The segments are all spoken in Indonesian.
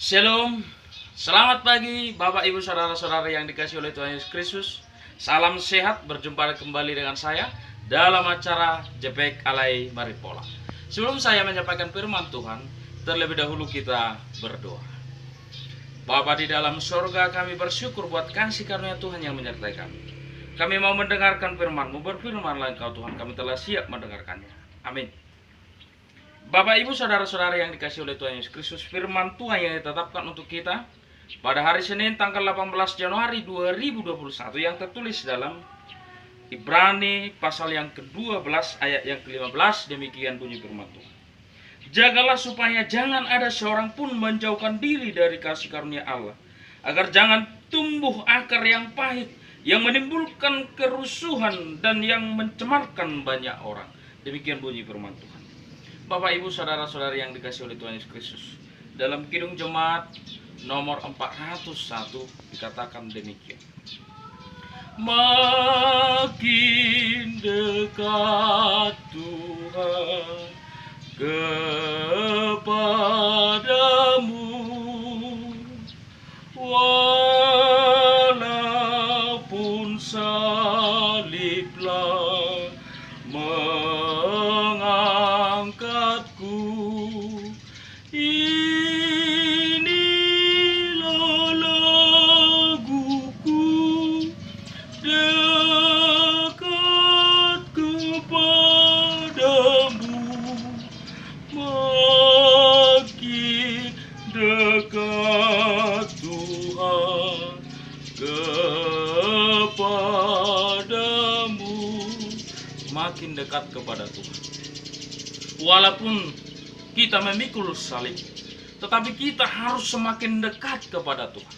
Shalom, selamat pagi Bapak Ibu Saudara-saudara yang dikasihi oleh Tuhan Yesus Kristus. Salam sehat, berjumpa kembali dengan saya dalam acara Jebek Alai Maripola. Sebelum saya menyampaikan firman Tuhan, terlebih dahulu kita berdoa. Bapa di dalam surga, kami bersyukur buat kasih karunia Tuhan yang menyertai kami. Kami mau mendengarkan firman-Mu, berfirmanlah Engkau Tuhan, kami telah siap mendengarkannya. Amin. Bapak Ibu Saudara-saudara yang dikasihi oleh Tuhan Yesus Kristus, firman Tuhan yang ditetapkan untuk kita pada hari Senin tanggal 18 Januari 2021 yang tertulis dalam Ibrani pasal yang ke-12 ayat yang ke-15. Demikian bunyi firman Tuhan. Jagalah supaya jangan ada seorang pun menjauhkan diri dari kasih karunia Allah, agar jangan tumbuh akar yang pahit yang menimbulkan kerusuhan dan yang mencemarkan banyak orang. Demikian bunyi firman Tuhan. Bapak Ibu Saudara-saudari yang dikasihi oleh Tuhan Yesus Kristus, dalam Kidung Jemaat nomor 401 dikatakan demikian. Makin dekat Tuhan kepadamu, walaupun saliblah mengangkatku, inilah laguku, dekat kepadamu, makin dekat Tuhan kepadamu, makin dekat kepada Tuhan. Walaupun kita memikul salib, tetapi kita harus semakin dekat kepada Tuhan.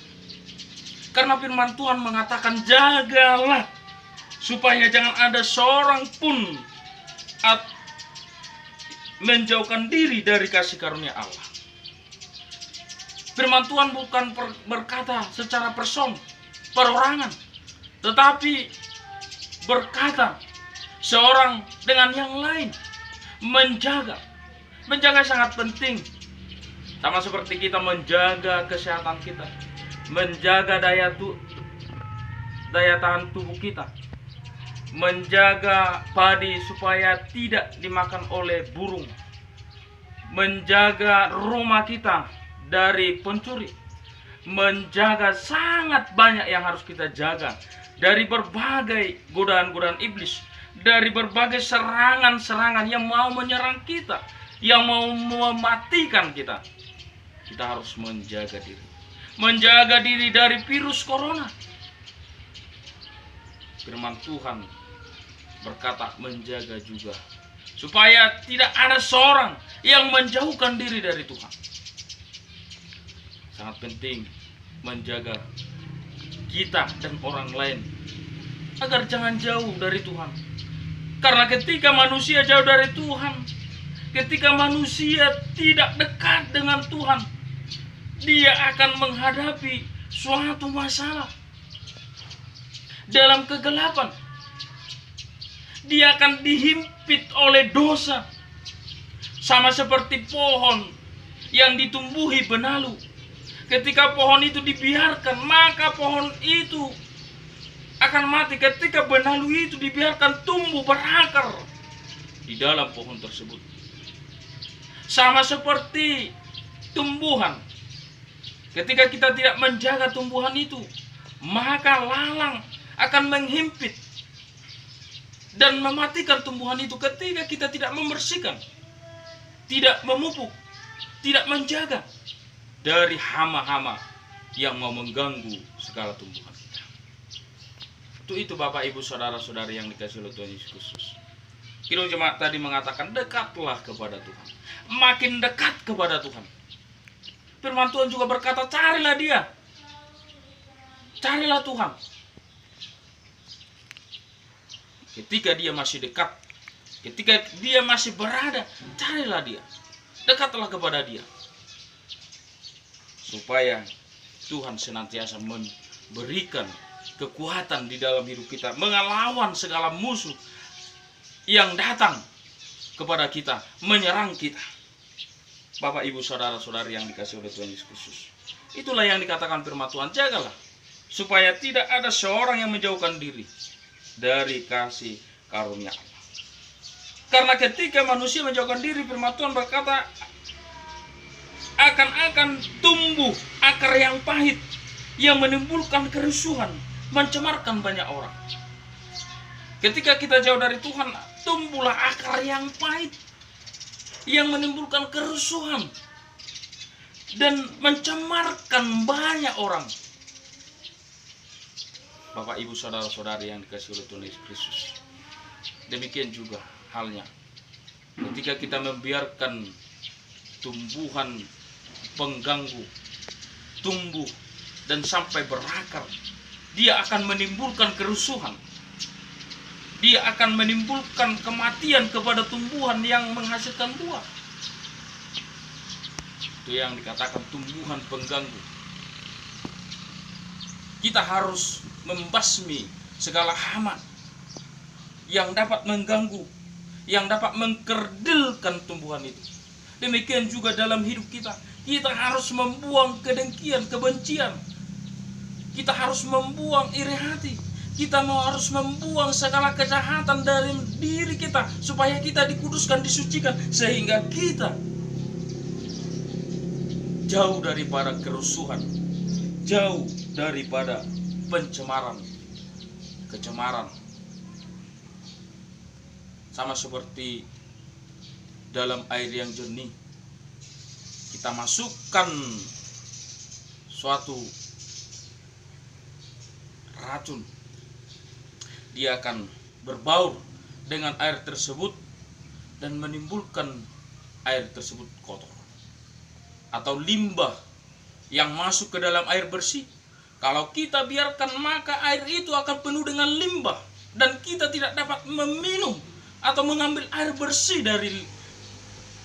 Karena firman Tuhan mengatakan, jagalah supaya jangan ada seorang pun menjauhkan diri dari kasih karunia Allah. Firman Tuhan bukan berkata secara perorangan, tetapi berkata seorang dengan yang lain. Menjaga sangat penting. Sama seperti kita menjaga kesehatan kita, menjaga daya tahan tubuh kita, menjaga padi supaya tidak dimakan oleh burung, menjaga rumah kita dari pencuri, menjaga sangat banyak yang harus kita jaga dari berbagai godaan-godaan iblis, dari berbagai serangan-serangan yang mau menyerang kita, yang mau mematikan kita. Kita harus menjaga diri dari virus corona. Firman Tuhan berkata menjaga juga supaya tidak ada seorang yang menjauhkan diri dari Tuhan. Sangat penting menjaga kita dan orang lain agar jangan jauh dari Tuhan. Karena ketika manusia jauh dari Tuhan, ketika manusia tidak dekat dengan Tuhan, dia akan menghadapi suatu masalah. Dalam kegelapan, dia akan dihimpit oleh dosa. Sama seperti pohon yang ditumbuhi benalu. Ketika pohon itu dibiarkan, maka pohon itu akan mati. Ketika benalu itu dibiarkan tumbuh berakar di dalam pohon tersebut. Sama seperti tumbuhan. Ketika kita tidak menjaga tumbuhan itu, maka lalang akan menghimpit dan mematikan tumbuhan itu ketika kita tidak membersihkan, tidak memupuk, tidak menjaga dari hama-hama yang mau mengganggu segala tumbuhan kita. Itu Bapak Ibu Saudara-saudari yang dikasihi oleh Tuhan Yesus Kristus. Kidung Jemaat tadi mengatakan dekatlah kepada Tuhan, makin dekat kepada Tuhan. Firman Tuhan juga berkata carilah Dia, carilah Tuhan. Ketika Dia masih dekat, ketika Dia masih berada, carilah Dia, dekatlah kepada Dia, supaya Tuhan senantiasa memberikan kekuatan di dalam hidup kita, melawan segala musuh yang datang kepada kita, menyerang kita. Bapak Ibu Saudara-saudari yang dikasihi oleh Tuhan Yesus Kristus, Itulah yang dikatakan firman Tuhan, jagalah supaya tidak ada seorang yang menjauhkan diri dari kasih karunia Allah. Karena ketika manusia menjauhkan diri, firman Tuhan berkata akan tumbuh akar yang pahit yang menimbulkan kerusuhan, mencemarkan banyak orang. Ketika kita jauh dari Tuhan, tumbuhlah akar yang pahit yang menimbulkan kerusuhan dan mencemarkan banyak orang. Bapak, Ibu, saudara-saudari yang dikasihi oleh Tuhan Yesus Kristus, demikian juga halnya ketika kita membiarkan tumbuhan pengganggu tumbuh dan sampai berakar, dia akan menimbulkan kerusuhan, dia akan menimbulkan kematian kepada tumbuhan yang menghasilkan buah. Itu yang dikatakan tumbuhan pengganggu. Kita harus membasmi segala hama yang dapat mengganggu, yang dapat mengkerdilkan tumbuhan itu. Demikian juga dalam hidup kita, kita harus membuang kedengkian, kebencian. Kita harus membuang iri hati. Kita harus membuang segala kejahatan dari diri kita supaya kita dikuduskan, disucikan, sehingga kita jauh daripada kerusuhan, jauh daripada pencemaran, kecemaran. Sama seperti dalam air yang jernih, kita masukkan suatu racun, dia akan berbaur dengan air tersebut dan menimbulkan air tersebut kotor. Atau limbah yang masuk ke dalam air bersih, kalau kita biarkan maka air itu akan penuh dengan limbah dan kita tidak dapat meminum atau mengambil air bersih dari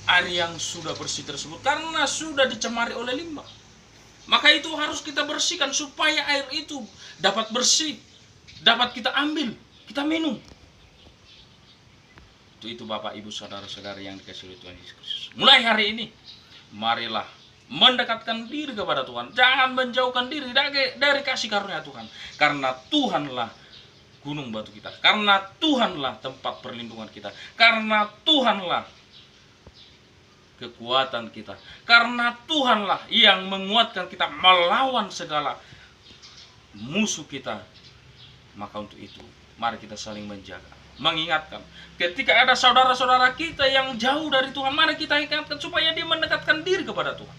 air yang sudah bersih tersebut karena sudah dicemari oleh limbah. Maka itu harus kita bersihkan supaya air itu dapat bersih, dapat kita ambil, kita minum. Itu Bapak, Ibu, saudara-saudari yang dikasihi oleh Tuhan Yesus Kristus. Mulai hari ini, marilah mendekatkan diri kepada Tuhan. Jangan menjauhkan diri dari kasih karunia Tuhan. Karena Tuhanlah gunung batu kita. Karena Tuhanlah tempat perlindungan kita. Karena Tuhanlah kekuatan kita. Karena Tuhanlah yang menguatkan kita melawan segala musuh kita. Maka untuk itu, mari kita saling menjaga, mengingatkan. Ketika ada saudara-saudara kita yang jauh dari Tuhan, mari kita ingatkan supaya dia mendekatkan diri kepada Tuhan.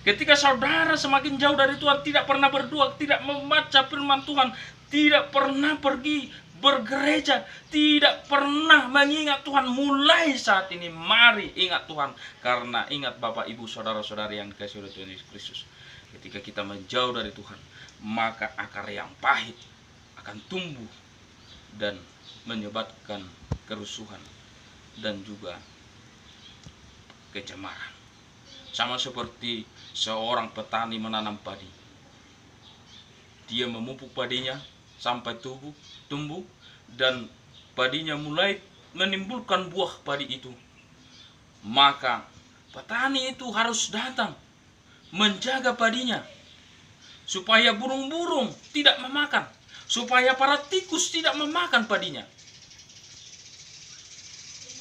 Ketika saudara semakin jauh dari Tuhan, tidak pernah berdoa, tidak membaca firman Tuhan, tidak pernah pergi bergereja, tidak pernah mengingat Tuhan, mulai saat ini mari ingat Tuhan. Karena ingat Bapak, Ibu, saudara-saudari yang dikasihi oleh Tuhan Yesus Kristus, ketika kita menjauh dari Tuhan, maka akar yang pahit akan tumbuh dan menyebabkan kerusuhan dan juga kecemaran. Sama seperti seorang petani menanam padi. Dia memupuk padinya sampai tumbuh dan padinya mulai menimbulkan buah padi itu. Maka petani itu harus datang menjaga padinya supaya burung-burung tidak memakan, supaya para tikus tidak memakan padinya,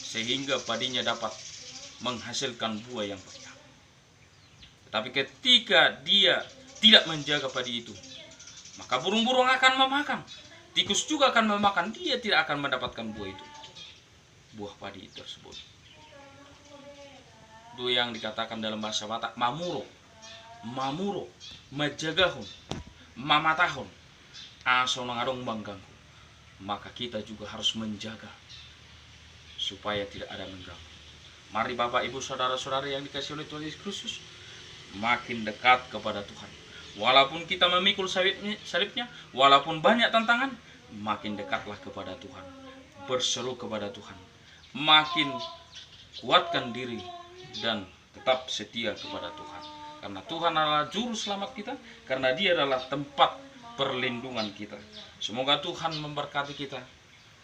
sehingga padinya dapat menghasilkan buah yang banyak. Tapi ketika dia tidak menjaga padi itu, maka burung-burung akan memakan, tikus juga akan memakan, dia tidak akan mendapatkan buah itu, buah padi tersebut. Itu yang dikatakan dalam bahasa Batak mamuro, majagahun, mamatahun, asal mengadong mengganggu. Maka kita juga harus menjaga supaya tidak ada mengganggu. Mari Bapak, Ibu, saudara-saudari yang dikasihi oleh Tuhan Yesus Kristus, makin dekat kepada Tuhan. Walaupun kita memikul salibnya, walaupun banyak tantangan, makin dekatlah kepada Tuhan. Berseru kepada Tuhan. Makin kuatkan diri dan tetap setia kepada Tuhan. Karena Tuhan adalah juru selamat kita, karena Dia adalah tempat perlindungan kita. Semoga Tuhan memberkati kita.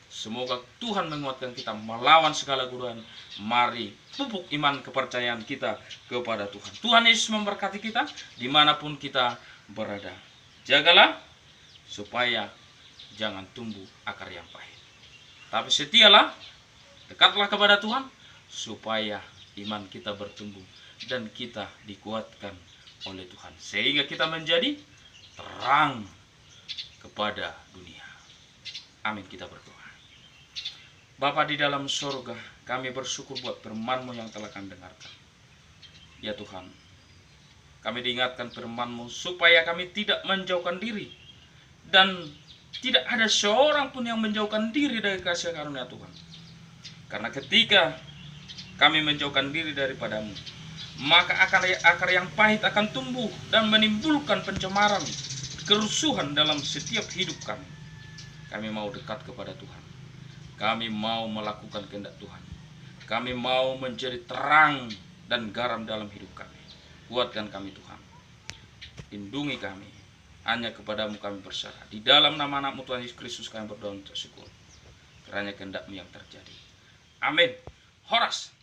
Semoga Tuhan menguatkan kita melawan segala godaan. Mari pupuk iman kepercayaan kita kepada Tuhan. Tuhan Yesus memberkati kita dimanapun kita berada. Jagalah supaya jangan tumbuh akar yang pahit. Tapi setialah, dekatlah kepada Tuhan supaya iman kita bertumbuh dan kita dikuatkan oleh Tuhan. Sehingga kita menjadi terang kepada dunia. Amin, kita berdoa. Bapa di dalam surga, kami bersyukur buat firman-Mu yang telah kami dengarkan. Ya Tuhan, kami diingatkan firman-Mu supaya kami tidak menjauhkan diri. Dan tidak ada seorang pun yang menjauhkan diri dari kasih karunia Tuhan. Karena ketika kami menjauhkan diri daripada-Mu, maka akar yang pahit akan tumbuh dan menimbulkan pencemaran, kerusuhan dalam setiap hidup kami. Kami mau dekat kepada Tuhan. Kami mau melakukan kehendak Tuhan. Kami mau menjadi terang dan garam dalam hidup kami. Kuatkan kami Tuhan. Lindungi kami. Hanya kepada-Mu kami berserah. Di dalam nama anak-Mu Tuhan Yesus Kristus kami berdoa untuk syukur. Kiranya kehendak-Mu yang terjadi. Amin. Horas.